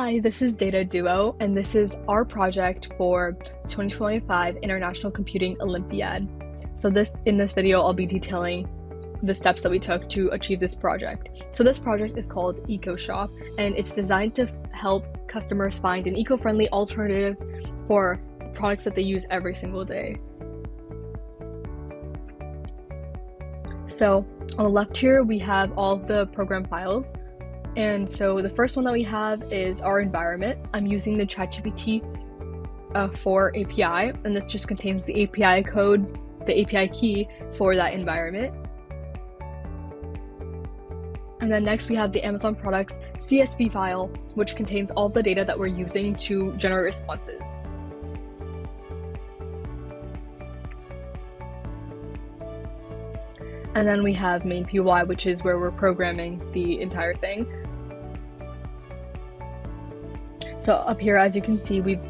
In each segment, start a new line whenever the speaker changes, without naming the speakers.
Hi, this is Data Duo, and this is our project for 2025 International Computing Olympiad. So in this video, I'll be detailing the steps that we took to achieve this project. So this project is called EcoShop, and it's designed to help customers find an eco-friendly alternative for products that they use every single day. So on the left here, we have all of the program files. And so the first one that we have is our environment. I'm using the ChatGPT 4 API, and this just contains the API code, the API key for that environment. And then next we have the Amazon products CSV file, which contains all the data that we're using to generate responses. And then we have main PY, which is where we're programming the entire thing. So up here, as you can see, we've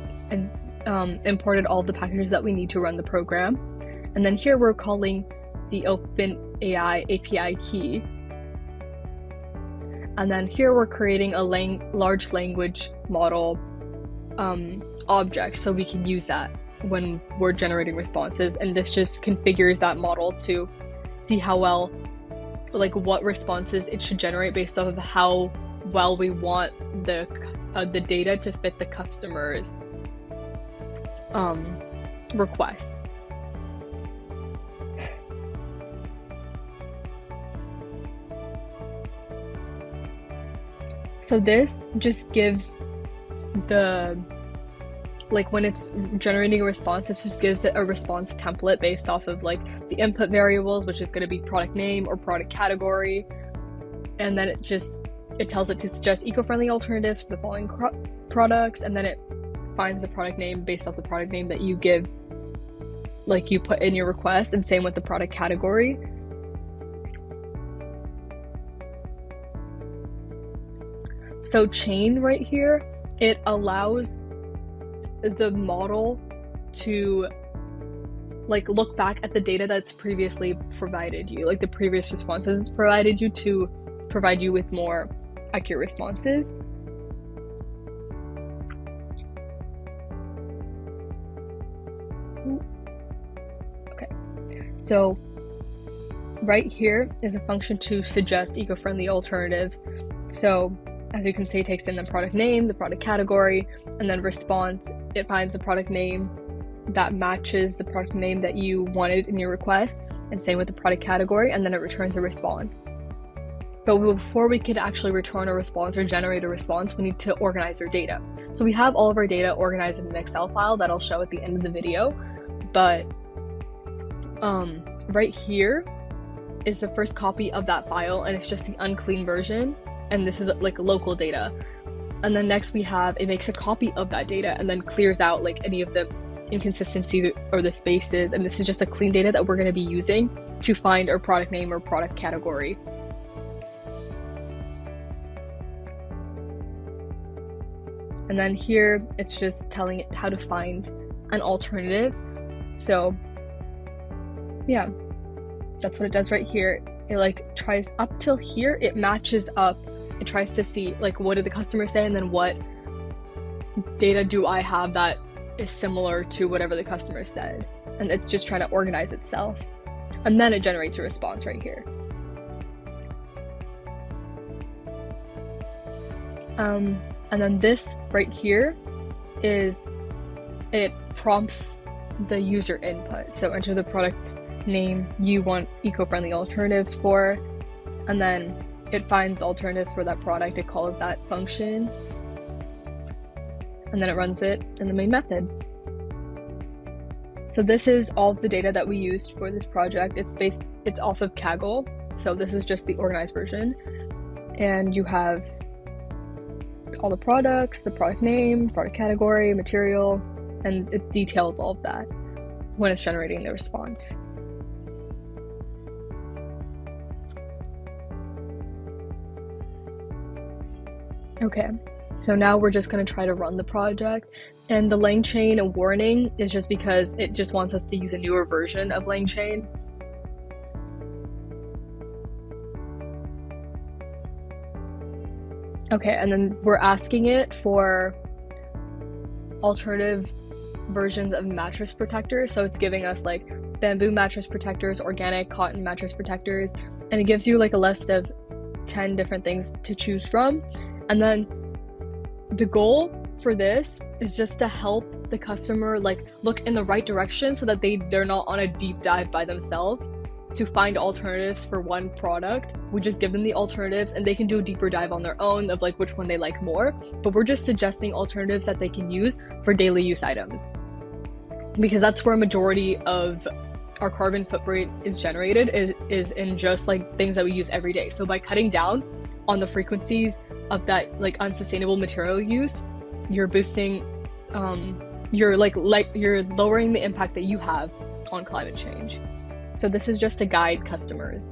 imported all the packages that we need to run the program. And then here we're calling the OpenAI API key. And then here we're creating a large language model object, so we can use that when we're generating responses. And this just configures that model to see how well, like what responses it should generate based off of how well we want the data to fit the customer's request. So this just gives when it's generating a response, this just gives it a response template based off of like the input variables, which is going to be product name or product category. And then it tells it to suggest eco-friendly alternatives for the following products, and then it finds the product name based off the product name that you give, like you put in your request, and same with the product category. So chain right here, it allows the model to like look back at the data that's previously provided you, like the previous responses it's provided you, to provide you with more accurate responses. Okay, so right here is a function to suggest eco-friendly alternatives. So as you can see, it takes in the product name, the product category, and then response. It finds the product name that matches the product name that you wanted in your request, and same with the product category, and then it returns a response. But before we could actually return a response or generate a response, we need to organize our data. So we have all of our data organized in an Excel file that I'll show at the end of the video. But right here is the first copy of that file, and it's just the unclean version. And this is like local data. And then next it makes a copy of that data and then clears out like any of the inconsistency or the spaces. And this is just a clean data that we're going to be using to find our product name or product category. And then here, it's just telling it how to find an alternative. So yeah, that's what it does right here. It like tries up till here, it matches up. It tries to see like what did the customer say, and then what data do I have that is similar to whatever the customer said. And it's just trying to organize itself. And then it generates a response right here. And then this right here it prompts the user input. So enter the product name you want eco-friendly alternatives for, and then it finds alternatives for that product. It calls that function, and then it runs it in the main method. So this is all of the data that we used for this project. It's off of Kaggle. So this is just the organized version, and you have all the products, the product name, product category, material, and it details all of that when it's generating the response. Okay, so now we're just going to try to run the project, and the LangChain warning is just because it just wants us to use a newer version of LangChain. Okay, and then we're asking it for alternative versions of mattress protectors. So it's giving us like bamboo mattress protectors, organic cotton mattress protectors, and it gives you like a list of 10 different things to choose from. And then the goal for this is just to help the customer like look in the right direction so that they're not on a deep dive by themselves to find alternatives for one product. We just give them the alternatives and they can do a deeper dive on their own of like which one they like more, but we're just suggesting alternatives that they can use for daily use items, because that's where a majority of our carbon footprint is generated, is in just like things that we use every day. So by cutting down on the frequencies of that like unsustainable material use, you're boosting you're lowering the impact that you have on climate change. So this is just to guide customers.